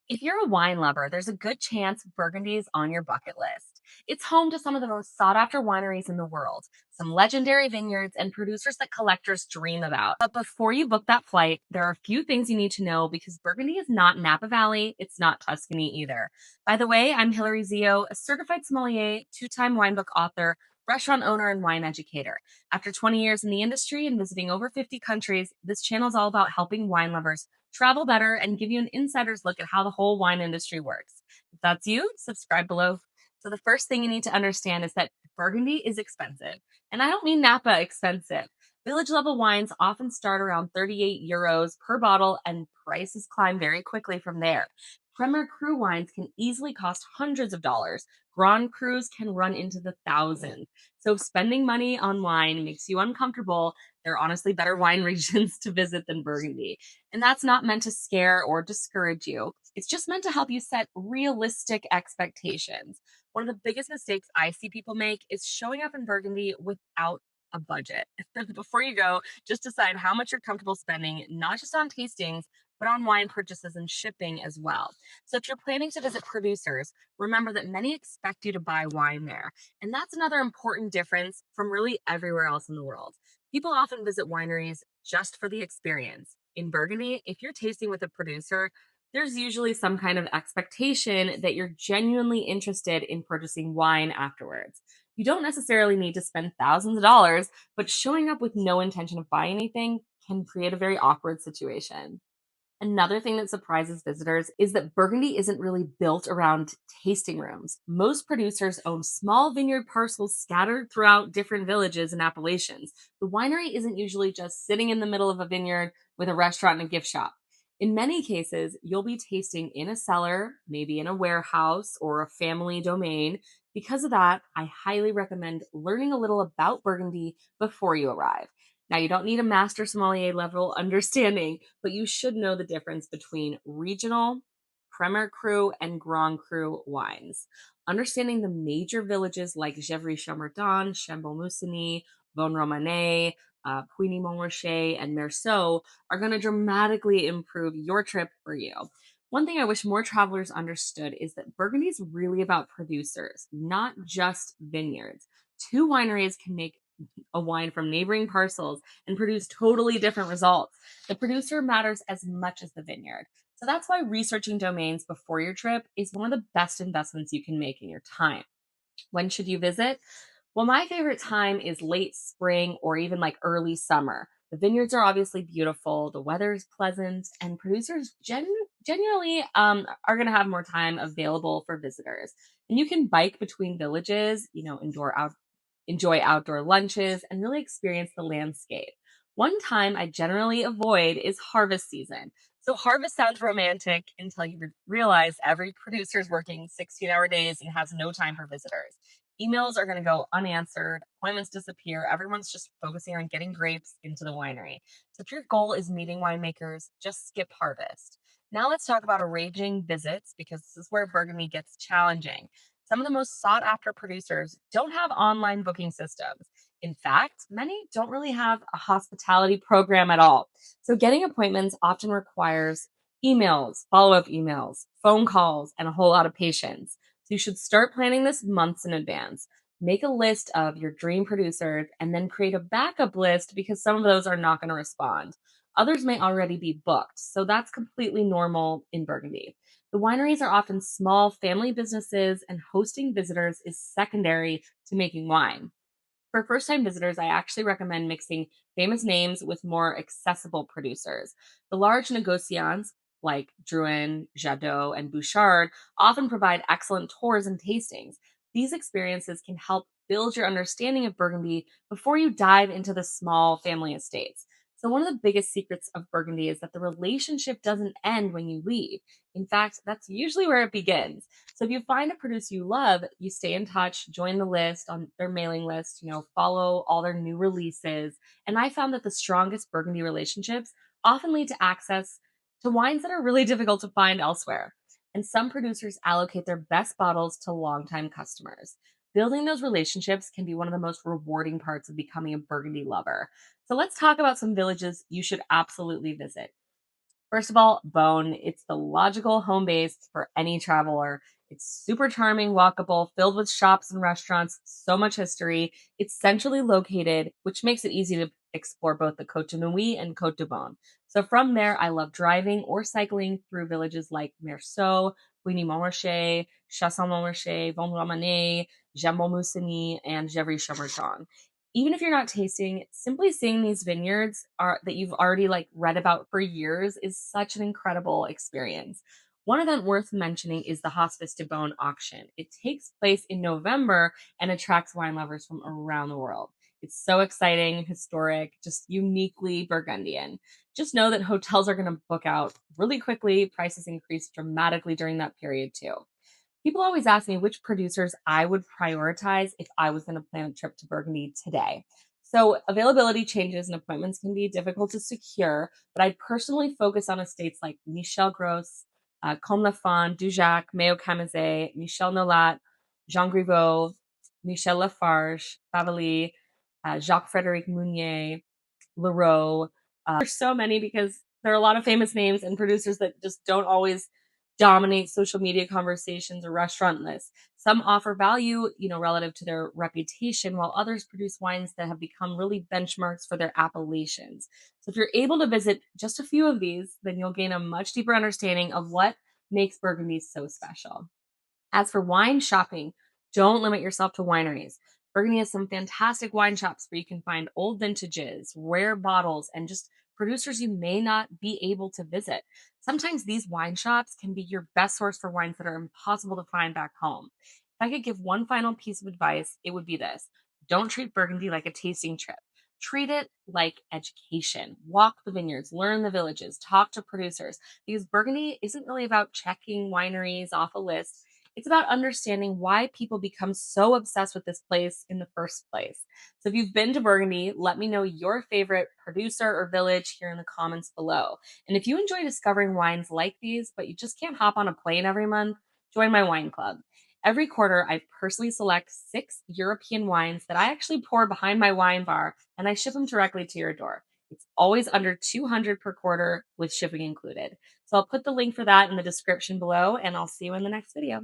If you're a wine lover, there's a good chance Burgundy is on your bucket list. It's home to some of the most sought after wineries in the world, some legendary vineyards, and producers that collectors dream about. But before you book that flight, there are a few things you need to know because Burgundy is not Napa Valley, it's not Tuscany either. By the way, I'm Hilary Zio, a certified sommelier, two-time wine book author, restaurant owner, and wine educator. After 20 years in the industry and visiting over 50 countries, this channel is all about helping wine lovers travel better, and give you an insider's look at how the whole wine industry works. If that's you, subscribe below. So, the first thing you need to understand is that Burgundy is expensive. And I don't mean Napa expensive. Village level wines often start around 38 euros per bottle, and prices climb very quickly from there. Premier Cru wines can easily cost hundreds of dollars. Grand Crus can run into the thousands. So, if spending money on wine makes you uncomfortable, there are honestly better wine regions to visit than Burgundy. And that's not meant to scare or discourage you. It's just meant to help you set realistic expectations. One of the biggest mistakes I see people make is showing up in Burgundy without a budget. Before you go, just decide how much you're comfortable spending, not just on tastings, but on wine purchases and shipping as well. So, if you're planning to visit producers, remember that many expect you to buy wine there. And that's another important difference from really everywhere else in the world. People often visit wineries just for the experience. In Burgundy, if you're tasting with a producer, there's usually some kind of expectation that you're genuinely interested in purchasing wine afterwards. You don't necessarily need to spend thousands of dollars, but showing up with no intention of buying anything can create a very awkward situation. Another thing that surprises visitors is that Burgundy isn't really built around tasting rooms. Most producers own small vineyard parcels scattered throughout different villages and appellations. The winery isn't usually just sitting in the middle of a vineyard with a restaurant and a gift shop. In many cases, you'll be tasting in a cellar, maybe in a warehouse or a family domain. Because of that, I highly recommend learning a little about Burgundy before you arrive. Now, you don't need a master sommelier level understanding, but you should know the difference between regional, Premier Cru, and Grand Cru wines. Understanding the major villages like Gevry-Chambertin, Chambon-Musigny, Vosne-Romanée, Puigny-Montrachet, and Meursault are going to dramatically improve your trip for you. One thing I wish more travelers understood is that Burgundy is really about producers, not just vineyards. Two wineries can make a wine from neighboring parcels and produce totally different results. The producer matters as much as the vineyard. So that's why researching domains before your trip is one of the best investments you can make in your time. When should you visit? Well, my favorite time is late spring or even like early summer. The vineyards are obviously beautiful, the weather is pleasant, and producers genuinely are going to have more time available for visitors. And you can bike between villages, enjoy outdoor lunches, and really experience the landscape. One time I generally avoid is harvest season. So, harvest sounds romantic until you realize every producer is working 16-hour days and has no time for visitors. Emails are going to go unanswered, appointments disappear, everyone's just focusing on getting grapes into the winery. So, if your goal is meeting winemakers, just skip harvest. Now, let's talk about arranging visits because this is where Burgundy gets challenging. Some of the most sought after producers don't have online booking systems. In fact, many don't really have a hospitality program at all. So, getting appointments often requires emails, follow up emails, phone calls, and a whole lot of patience. So, you should start planning this months in advance. Make a list of your dream producers and then create a backup list because some of those are not going to respond. Others may already be booked, so that's completely normal in Burgundy. The wineries are often small family businesses, and hosting visitors is secondary to making wine. For first time visitors, I actually recommend mixing famous names with more accessible producers. The large negociants like Drouin, Jadot, and Bouchard often provide excellent tours and tastings. These experiences can help build your understanding of Burgundy before you dive into the small family estates. So, one of the biggest secrets of Burgundy is that the relationship doesn't end when you leave. In fact, that's usually where it begins. So if you find a producer you love, you stay in touch, join the list on their mailing list, follow all their new releases. And I found that the strongest Burgundy relationships often lead to access to wines that are really difficult to find elsewhere. And some producers allocate their best bottles to longtime customers. Building those relationships can be one of the most rewarding parts of becoming a Burgundy lover. So let's talk about some villages you should absolutely visit. First of all, Beaune. It's the logical home base for any traveler. It's super charming, walkable, filled with shops and restaurants, so much history. It's centrally located, which makes it easy to explore both the Côte de Nuit and Côte de Beaune. So from there, I love driving or cycling through villages like Meursault, Puigny-Montmarché, Chasson-Montmarché, Vont-Romanée, Jambon-Musigny, and Gevry-Chaberton. Even if you're not tasting, simply seeing these vineyards are that you've already like read about for years is such an incredible experience. One event worth mentioning is the Hospice de Beaune auction. It takes place in November and attracts wine lovers from around the world. It's so exciting, historic, just uniquely Burgundian. Just know that hotels are going to book out really quickly. Prices increase dramatically during that period too. People always ask me which producers I would prioritize if I was going to plan a trip to Burgundy today. So, availability changes and appointments can be difficult to secure, but I'd personally focus on estates like Michel Gros, Comme la Fond, Dujac, Mayo Camazet, Michel Nolat, Jean Griveaux, Michel Lafarge, Favalli, Jacques Frederic Mounier, Leroux. There's so many because there are a lot of famous names and producers that just don't always dominate social media conversations or restaurant lists. Some offer value, relative to their reputation, while others produce wines that have become really benchmarks for their appellations. So if you're able to visit just a few of these, then you'll gain a much deeper understanding of what makes Burgundy so special. As for wine shopping, don't limit yourself to wineries. Burgundy has some fantastic wine shops where you can find old vintages, rare bottles, and just producers you may not be able to visit. Sometimes these wine shops can be your best source for wines that are impossible to find back home. If I could give one final piece of advice, it would be this: don't treat Burgundy like a tasting trip. Treat it like education. Walk the vineyards, learn the villages, talk to producers, because Burgundy isn't really about checking wineries off a list. It's about understanding why people become so obsessed with this place in the first place. So if you've been to Burgundy, let me know your favorite producer or village here in the comments below. And if you enjoy discovering wines like these, but you just can't hop on a plane every month, join my wine club. Every quarter, I personally select 6 European wines that I actually pour behind my wine bar and I ship them directly to your door. It's always under 200 per quarter with shipping included. So I'll put the link for that in the description below and I'll see you in the next video.